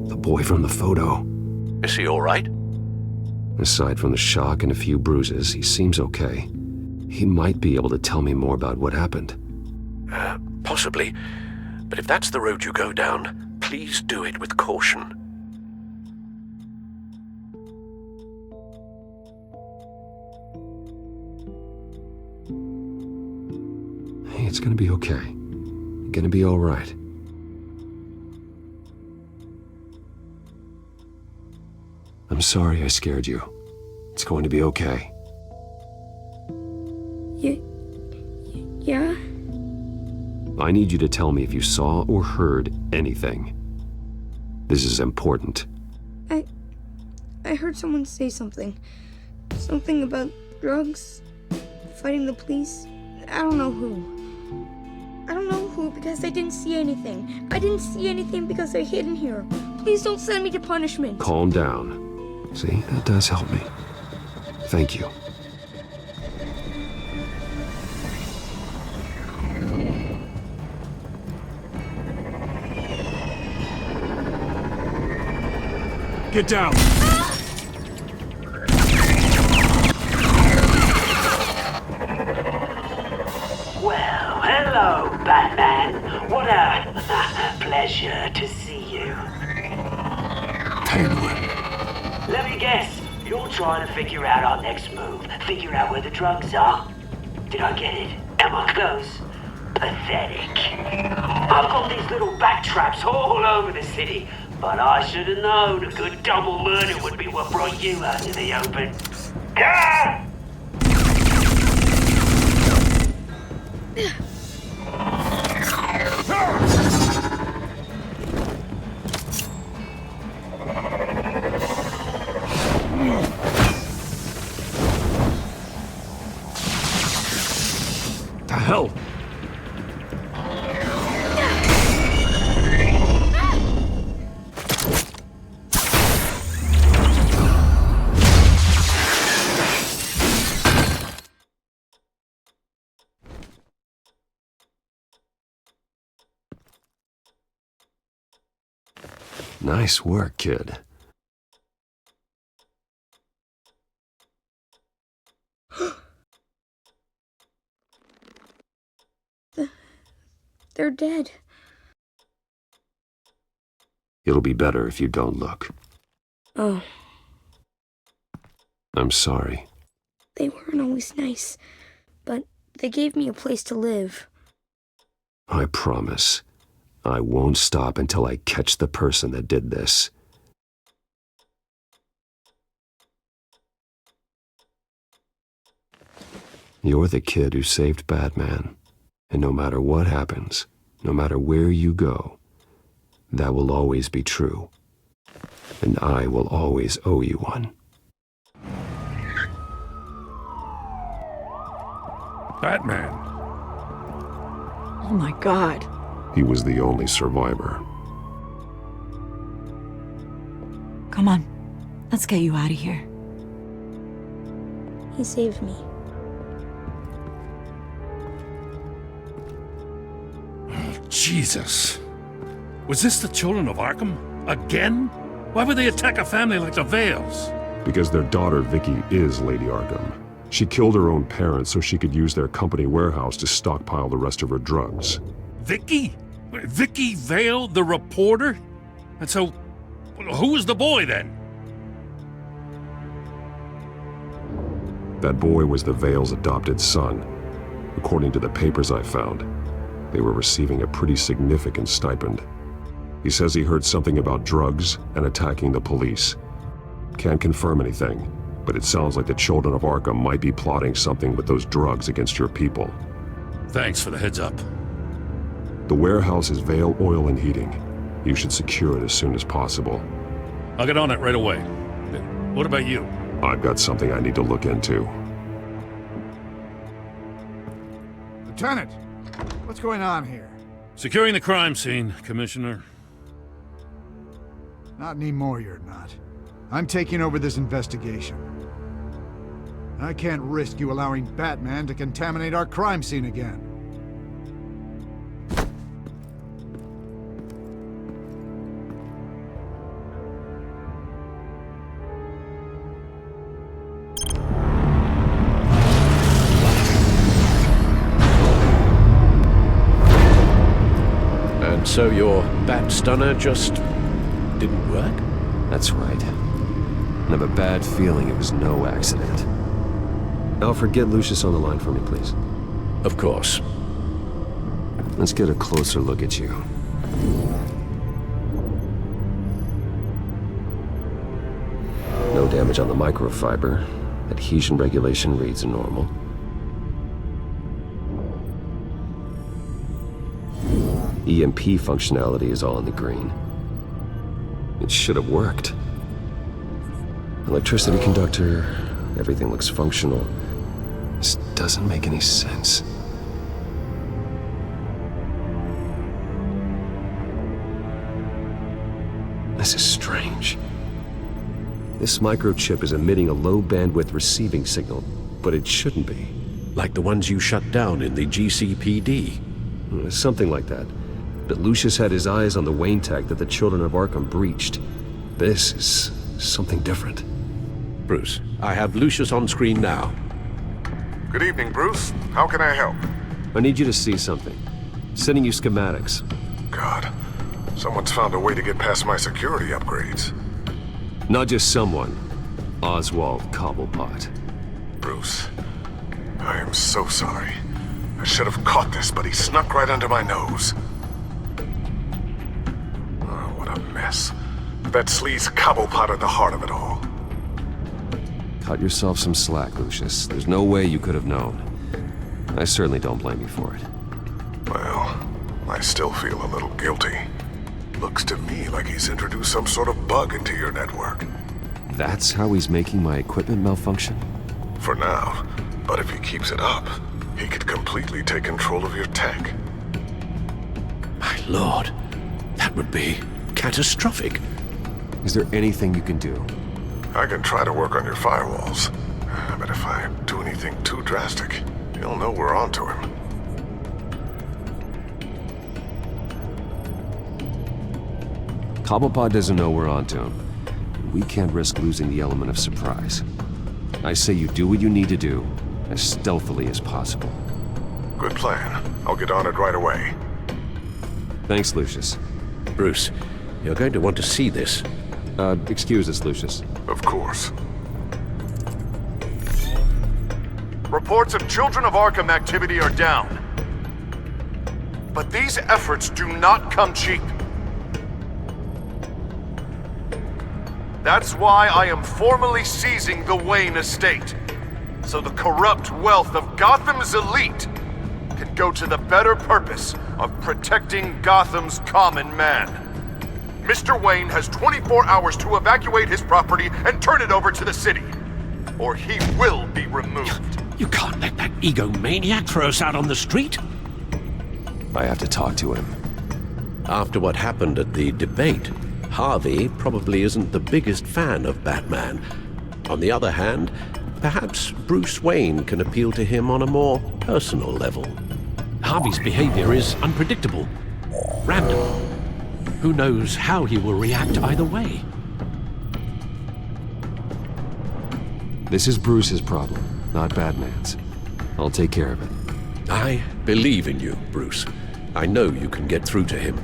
The boy from the photo. Is he all right? Aside from the shock and a few bruises, he seems okay. He might be able to tell me more about what happened. Possibly. But if that's the road you go down, please do it with caution. Hey, it's gonna be okay. You're gonna be all right. I'm sorry I scared you. It's going to be okay. Yeah? I need you to tell me if you saw or heard anything. This is important. I heard someone say something. Something about drugs, fighting the police. I don't know who. I don't know who because I didn't see anything. I didn't see anything because I hid in here. Please don't send me to punishment. Calm down. See, that does help me. Thank you. Get down! Well, hello, Batman. What a pleasure to see you. Penguin. Let me guess, you're trying to figure out our next move. Figure out where the drugs are. Did I get it? Am I close? Pathetic. I've got these little bat traps all over the city, but I should have known a good double murder would be what brought you out to the open. Ah! The hell? Nice work, kid. They're dead. It'll be better if you don't look. Oh, I'm sorry. they weren't always nice, but they gave me a place to live. I promise. I won't stop until I catch the person that did this. You're the kid who saved Batman. And no matter what happens, no matter where you go, that will always be true. And I will always owe you one. Batman. Oh my God. He was the only survivor. Come on, let's get you out of here. He saved me. Jesus. Was this the children of Arkham? Again? Why would they attack a family like the Vales? Because their daughter, Vicky, is Lady Arkham. She killed her own parents so she could use their company warehouse to stockpile the rest of her drugs. Vicky? Vicky Vale, the reporter? And so, who was the boy then? That boy was the Vale's adopted son. According to the papers I found, they were receiving a pretty significant stipend. He says he heard something about drugs and attacking the police. Can't confirm anything, but it sounds like the children of Arkham might be plotting something with those drugs against your people. Thanks for the heads up. The warehouse is Vale Oil and Heating. You should secure it as soon as possible. I'll get on it right away. What about you? I've got something I need to look into. Lieutenant, what's going on here? Securing the crime scene, Commissioner. Not anymore, you're not. I'm taking over this investigation. I can't risk you allowing Batman to contaminate our crime scene again. And so your bat stunner just didn't work? That's right. I have a bad feeling it was no accident. Alfred, get Lucius on the line for me, please. Of course. Let's get a closer look at you. No damage on the microfiber. Adhesion regulation reads normal. EMP functionality is all in the green. It should have worked. Electricity conductor, everything looks functional. This doesn't make any sense. This is strange. This microchip is emitting a low-bandwidth receiving signal, but it shouldn't be. Like the ones you shut down in the GCPD. Something like that. But Lucius had his eyes on the Wayne tag that the children of Arkham breached. This is something different. Bruce, I have Lucius on screen now. Good evening, Bruce. How can I help? I need you to see something. Sending you schematics. God, someone's found a way to get past my security upgrades. Not just someone. Oswald Cobblepot. Bruce, I am so sorry. I should have caught this, but he snuck right under my nose. Oh, what a mess. That sleaze Cobblepot at the heart of it all. Cut yourself some slack, Lucius. There's no way you could have known. I certainly don't blame you for it. Well, I still feel a little guilty. Looks to me like he's introduced some sort of bug into your network. That's how he's making my equipment malfunction? For now. But if he keeps it up, he could completely take control of your tech. My lord, that would be catastrophic. Is there anything you can do? I can try to work on your firewalls. But if I do anything too drastic, he'll know we're onto him. Cobblepot doesn't know we're onto him. We can't risk losing the element of surprise. I say you do what you need to do, as stealthily as possible. Good plan. I'll get on it right away. Thanks, Lucius. Bruce, you're going to want to see this. Excuse us, Lucius. Of course. Reports of Children of Arkham activity are down. But these efforts do not come cheap. That's why I am formally seizing the Wayne estate, so the corrupt wealth of Gotham's elite can go to the better purpose of protecting Gotham's common man. Mr. Wayne has 24 hours to evacuate his property and turn it over to the city, or he will be removed. You can't let that egomaniac throw us out on the street. I have to talk to him. After what happened at the debate, Harvey probably isn't the biggest fan of Batman. On the other hand, perhaps Bruce Wayne can appeal to him on a more personal level. Harvey's behavior is unpredictable, random. Who knows how he will react either way? This is Bruce's problem, not Batman's. I'll take care of it. I believe in you, Bruce. I know you can get through to him.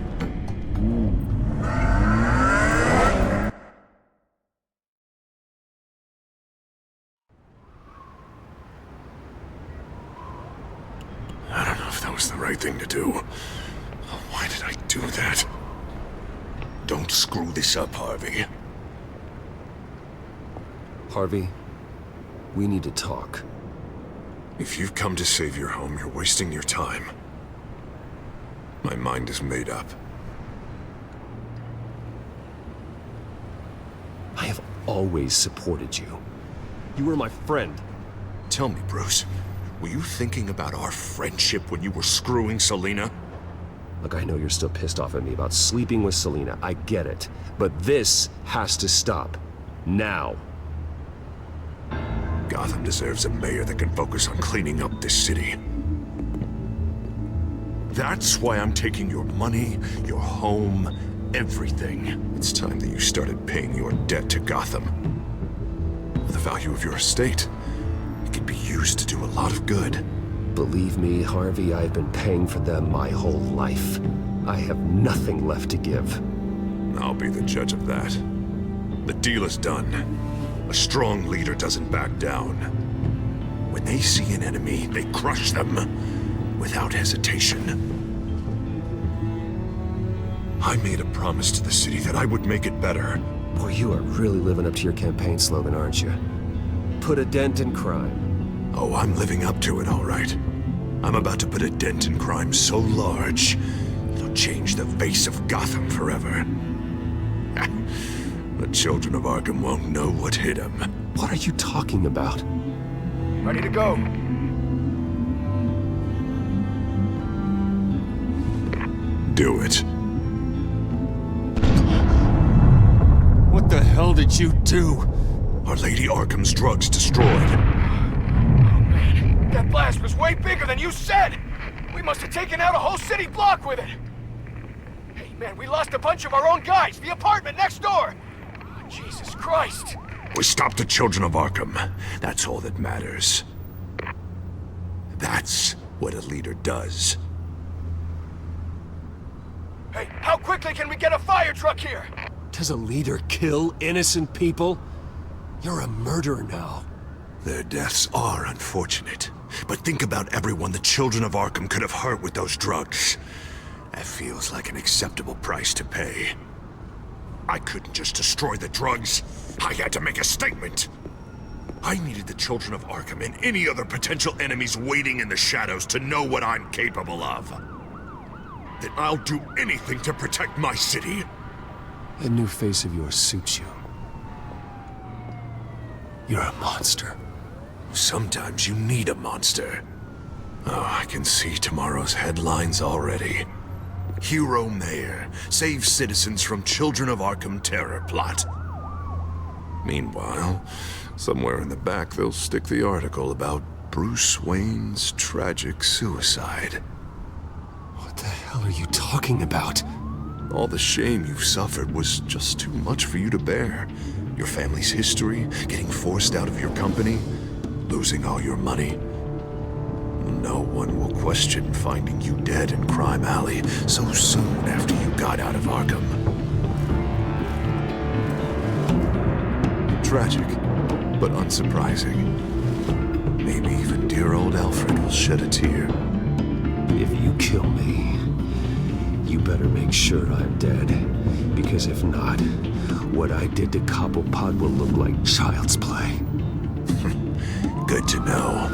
I don't know if that was the right thing to do. Why did I do that? Don't screw this up, Harvey. Harvey, we need to talk. If you've come to save your home, you're wasting your time. My mind is made up. I have always supported you. You were my friend. Tell me, Bruce, were you thinking about our friendship when you were screwing Selina? Look, I know you're still pissed off at me about sleeping with Selina. I get it. But this has to stop. Now. Gotham deserves a mayor that can focus on cleaning up this city. That's why I'm taking your money, your home, everything. It's time that you started paying your debt to Gotham. For the value of your estate, it could be used to do a lot of good. Believe me, Harvey, I've been paying for them my whole life. I have nothing left to give. I'll be the judge of that. The deal is done. A strong leader doesn't back down. When they see an enemy, they crush them without hesitation. I made a promise to the city that I would make it better. Boy, you are really living up to your campaign slogan, aren't you? Put a dent in crime. Oh, I'm living up to it, all right. I'm about to put a dent in crime so large, it'll change the face of Gotham forever. The children of Arkham won't know what hit them. What are you talking about? Ready to go. Do it. What the hell did you do? Our Lady Arkham's drugs destroyed. That blast was way bigger than you said! We must have taken out a whole city block with it! Hey, man, we lost a bunch of our own guys! The apartment next door! Oh, Jesus Christ! We stopped the children of Arkham. That's all that matters. That's what a leader does. Hey, how quickly can we get a fire truck here? Does a leader kill innocent people? You're a murderer now. Their deaths are unfortunate. But think about everyone the children of Arkham could have hurt with those drugs. That feels like an acceptable price to pay. I couldn't just destroy the drugs. I had to make a statement. I needed the children of Arkham and any other potential enemies waiting in the shadows to know what I'm capable of. That I'll do anything to protect my city. That new face of yours suits you. You're a monster. Sometimes you need a monster. Oh, I can see tomorrow's headlines already. Hero Mayor saves citizens from Children of Arkham terror plot. Meanwhile, somewhere in the back they'll stick the article about Bruce Wayne's tragic suicide. What the hell are you talking about? All the shame you've suffered was just too much for you to bear. Your family's history, getting forced out of your company, losing all your money. No one will question finding you dead in Crime Alley so soon after you got out of Arkham. Tragic, but unsurprising. Maybe even dear old Alfred will shed a tear. If you kill me, you better make sure I'm dead. Because if not, what I did to Cobblepot will look like child's play. Good to know.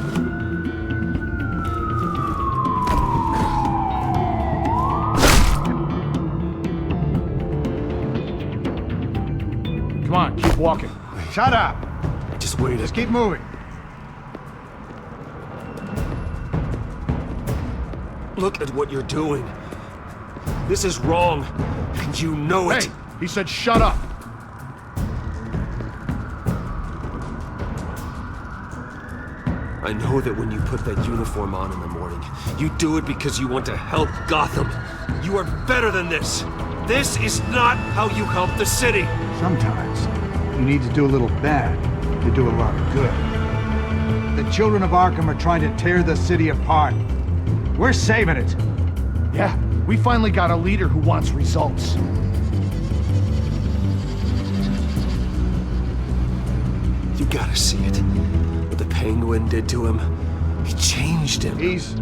Come on, keep walking. Shut up! Just wait. Just keep moving. Look at what you're doing. This is wrong, and you know it. Hey, he said shut up. I know that when you put that uniform on in the morning, you do it because you want to help Gotham. You are better than this. This is not how you help the city. Sometimes you need to do a little bad to do a lot of good. The children of Arkham are trying to tear the city apart. We're saving it. Yeah, we finally got a leader who wants results. You gotta see it. What the Penguin did to him, it changed him. He's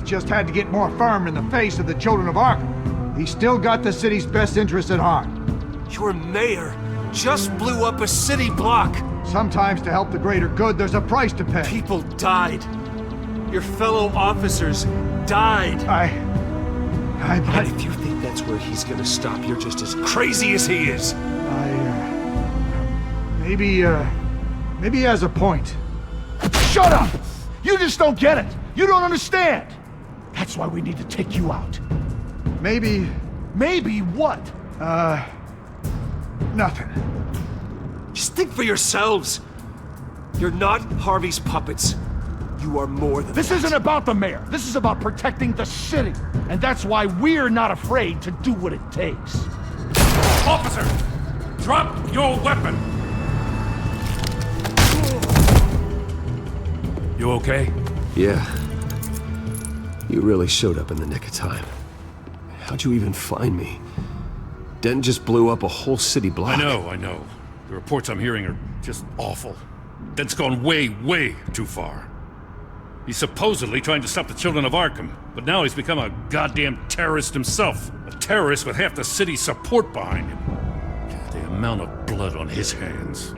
just had to get more firm in the face of the children of Arkham. He's still got the city's best interests at heart. Your mayor just blew up a city block. Sometimes to help the greater good, there's a price to pay. People died. Your fellow officers died. And if you think that's where he's gonna stop, you're just as crazy as he is. Maybe he has a point. Shut up! You just don't get it. You don't understand. That's why we need to take you out. Maybe... Maybe what? Nothing. Just think for yourselves. You're not Harvey's puppets. You are more than This isn't about the mayor. This is about protecting the city. And that's why we're not afraid to do what it takes. Officer! Drop your weapon! You okay? Yeah. You really showed up in the nick of time. How'd you even find me? Dent just blew up a whole city block. I know. The reports I'm hearing are just awful. Dent's gone way, way too far. He's supposedly trying to stop the children of Arkham, but now he's become a goddamn terrorist himself. A terrorist with half the city's support behind him. The amount of blood on his hands.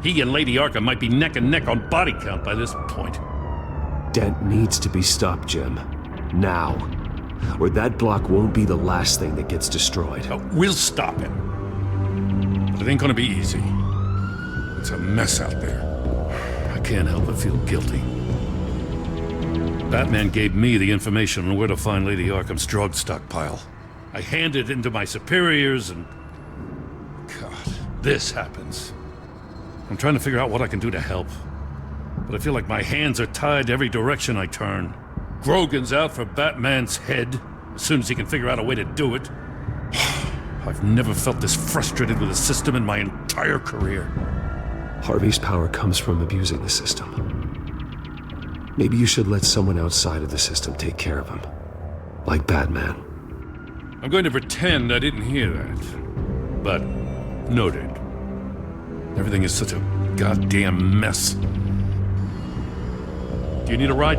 He and Lady Arkham might be neck and neck on body count by this point. Dent needs to be stopped, Jim. Now. or that block won't be the last thing that gets destroyed. We'll stop him. But it ain't gonna be easy. It's a mess out there. I can't help but feel guilty. Batman gave me the information on where to find Lady Arkham's drug stockpile. I handed it into my superiors and... God, this happens. I'm trying to figure out what I can do to help. But I feel like my hands are tied every direction I turn. Grogan's out for Batman's head, as soon as he can figure out a way to do it. I've never felt this frustrated with the system in my entire career. Harvey's power comes from abusing the system. Maybe you should let someone outside of the system take care of him. Like Batman. I'm going to pretend I didn't hear that. But, noted. Everything is such a goddamn mess. Do you need a ride?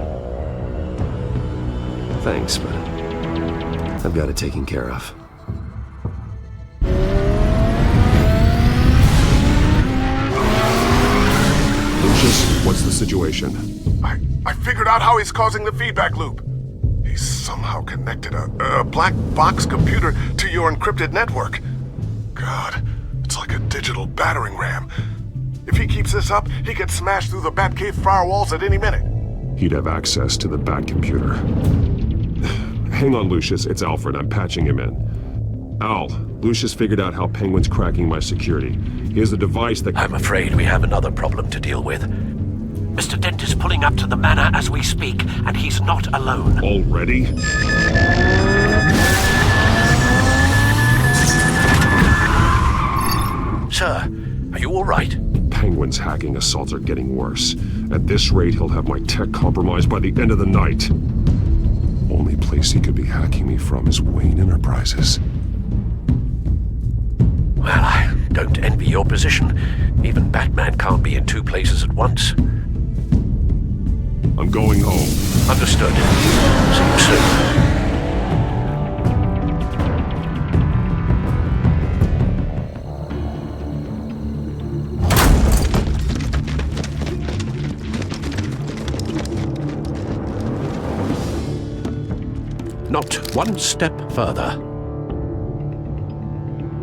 Thanks, but I've got it taken care of. Lucius, what's the situation? I figured out how he's causing the feedback loop. He's somehow connected a black box computer to your encrypted network. God, it's like a digital battering ram. If he keeps this up, he could smash through the Batcave firewalls at any minute. He'd have access to the Bat computer. Hang on, Lucius. It's Alfred. I'm patching him in. Al, Lucius figured out how Penguin's cracking my security. He has a device that... I'm afraid we have another problem to deal with. Mr. Dent is pulling up to the manor as we speak, and he's not alone. Already? Sir, are you all right? Penguin's hacking assaults are getting worse. At this rate, he'll have my tech compromised by the end of the night. Only place he could be hacking me from is Wayne Enterprises. Well, I don't envy your position. Even Batman can't be in two places at once. I'm going home. Understood. See you soon. Not one step further.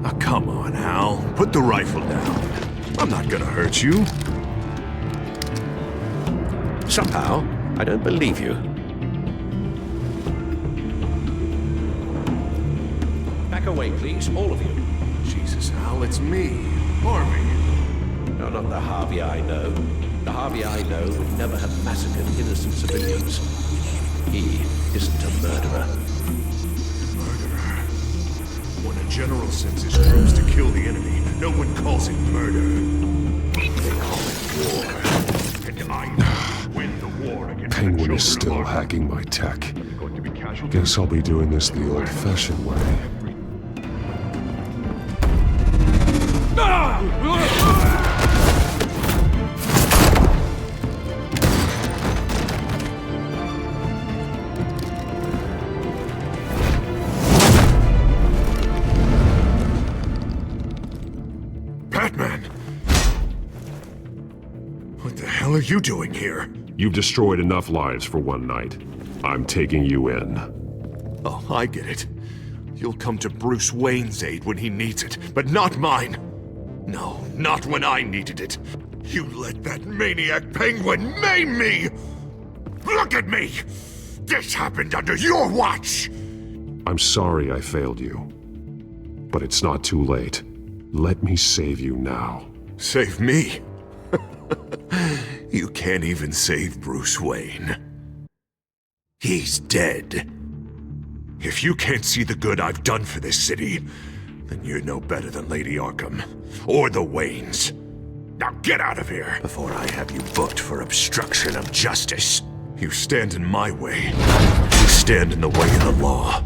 Oh, come on, Al. Put the rifle down. I'm not gonna hurt you. Somehow, I don't believe you. Back away, please, all of you. Jesus, Al, it's me, Harvey. No, not the Harvey I know. The Harvey I know would never have massacred innocent civilians. He isn't a murderer. Murderer? When a general sends his troops to kill the enemy, no one calls it murder. They call it war. And I know win the war against Penguin is still hacking my tech. Guess I'll be doing this the old-fashioned way. Batman! What the hell are you doing here? You've destroyed enough lives for one night. I'm taking you in. Oh, I get it. You'll come to Bruce Wayne's aid when he needs it, but not mine. No, not when I needed it. You let that maniac Penguin maim me! Look at me! This happened under your watch! I'm sorry I failed you. But it's not too late. Let me save you now. Save me? You can't even save Bruce Wayne. He's dead. If you can't see the good I've done for this city, then you're no better than Lady Arkham, or the Waynes. Now get out of here, before I have you booked for obstruction of justice. You stand in my way, you stand in the way of the law.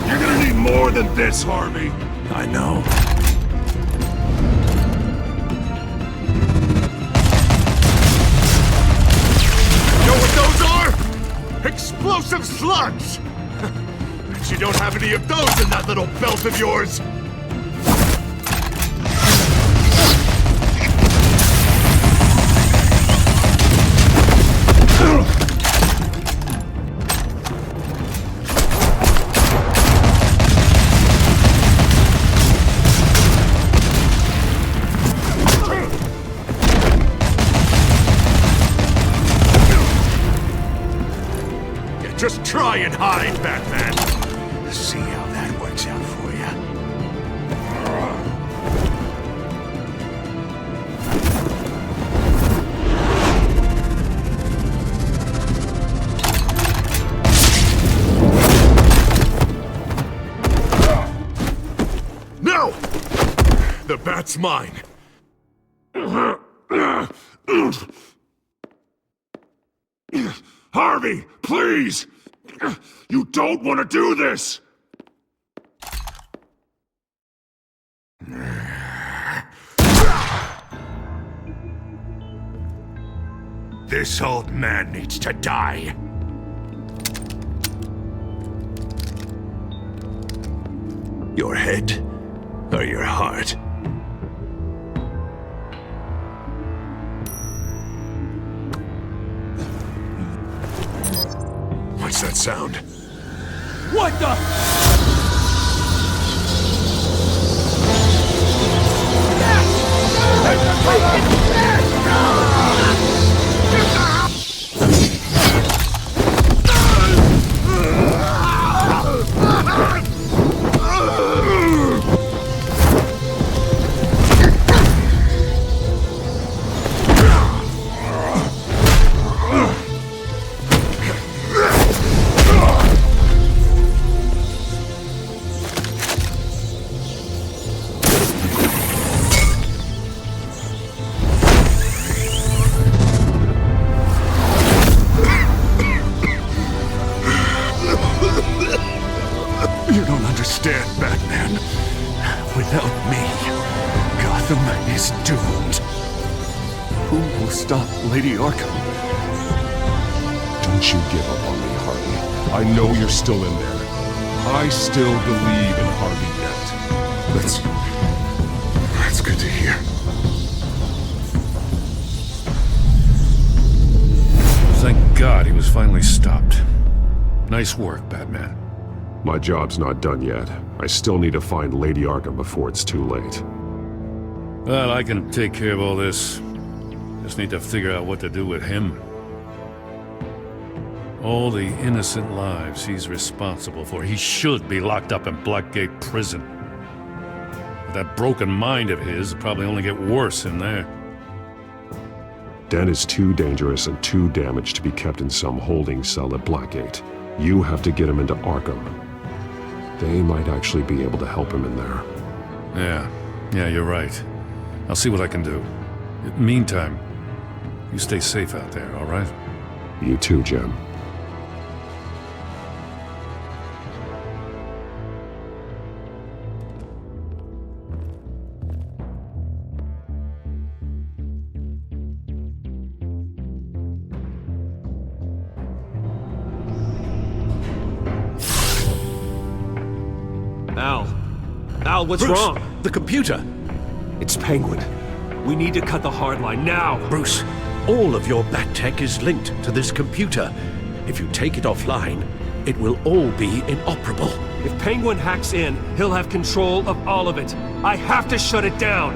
You're gonna need more than this, Harvey. I know. Know what those are? Explosive slugs! Bet you don't have any of those in that little belt of yours! try and hide, Batman. See how that works out for you. No! The bat's mine. Harvey, please! You don't want to do this! This old man needs to die. Your head or your heart? What's that sound? What the? You don't understand, Batman. Without me, Gotham is doomed. Who will stop Lady Arkham? Don't you give up on me, Harvey. I know you're still in there. I still believe in Harvey Dent. That's good to hear. Thank God he was finally stopped. Nice work, Batman. My job's not done yet. I still need to find Lady Arkham before it's too late. Well, I can take care of all this. Just need to figure out what to do with him. All the innocent lives he's responsible for. He should be locked up in Blackgate Prison. But that broken mind of his will probably only get worse in there. Dent is too dangerous and too damaged to be kept in some holding cell at Blackgate. You have to get him into Arkham. They might actually be able to help him in there. Yeah, you're right. I'll see what I can do. Meantime, you stay safe out there, all right? You too, Jim. Al, what's Bruce, wrong? The computer. It's Penguin. We need to cut the hard line now. Bruce, all of your bat tech is linked to this computer. If you take it offline, it will all be inoperable. If Penguin hacks in, he'll have control of all of it. I have to shut it down.